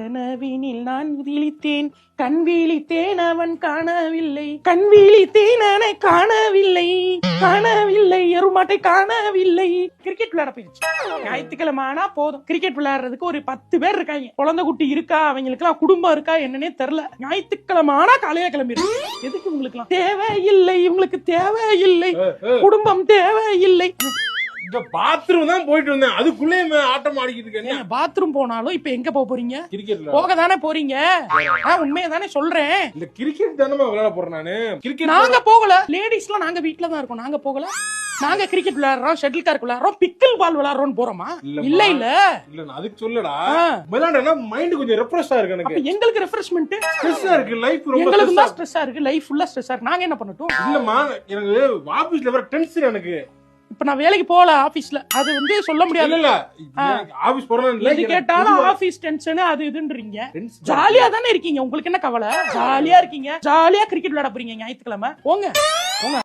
கனவினில் நான் விழித்தேன், கண் விழித்தேன் அவன் காணவில்லை, கண் விழித்தேன் அவனை காணவில்லை, காணவில்லை எருமாட்டை காணவில்லை. கிரிக்கெட் விளையாட போயிருச்சு. ஞாயிற்றுக்கிழமை ஆனா போதும், கிரிக்கெட் விளையாடுறதுக்கு ஒரு 10 பேர் இருக்காங்க. குழந்தை குட்டி இருக்கா, அவங்களுக்கு எல்லாம் குடும்பம் இருக்கா என்னன்னே தெரியல. ஞாயிற்றுக்கிழமை ஆனா காலையில கிளம்பிடும். எதுக்கு உங்களுக்கு எல்லாம் தேவையில்லை, இவங்களுக்கு தேவையில்லை, குடும்பம் தேவையில்லை. இந்த பாத்ரூம் தான் போயிட்டு வந்தேன், அதுக்குள்ளே ஆட்டம் ஆடிக்கிட்டு இருக்கேன். பாத்ரூம் போனாலும் இப்ப எங்க போறீங்க? கிரிக்கெட்ல போக தானே போறீங்க. உண்மையை தானே சொல்றேன். இல்ல கிரிக்கெட் தானே விளையாட போறேன் நானு. கிரிக்கெட் நாங்க போகல, லேடிஸ்லாம் நாங்க வீட்ல தான் இருக்கோம். நாங்க போகல. நாங்க கிரிக்கெட் விளையாடுறோம், ஷட்டில் கார்க் விளையாடுறோம், பிக்கிள் பால் விளையாடுறோம் போறோமா? இல்ல இல்ல இல்ல அதுக்கு சொல்லடா. விளையாண்டா மைண்ட் கொஞ்சம் ரெஃப்ரெஷ்ஷா இருக்கு எனக்கு. எங்களுக்கு ரெஃப்ரெஷ்மென்ட் ஸ்ட்ரெஸ்ஸா இருக்கு, லைஃப் ரொம்ப எங்களுக்கு தான் ஸ்ட்ரெஸ்ஸா இருக்கு, லைஃப் ஃபுல்லா ஸ்ட்ரெஸ்ஸா இருக்கு. நாங்க என்ன பண்ணட்டும்? இல்லம்மா எனக்கு ஆபீஸ்ல வர டென்ஷன் எனக்கு. இப்ப நான் வேலைக்கு போகல ஆபீஸ்ல, அது வந்து சொல்ல முடியாது. இல்ல ஆபீஸ் போறேன் எது கேட்டாலும் ஆபீஸ் டென்ஷன் அது இதுன்றீங்க. ஜாலியா தானே இருக்கீங்க, உங்களுக்கு என்ன கவலை? ஜாலியா இருக்கீங்க, ஜாலியா கிரிக்கெட் விளையாட போறீங்க ஞாயிற்றுக்கிழமை. போங்க போங்க.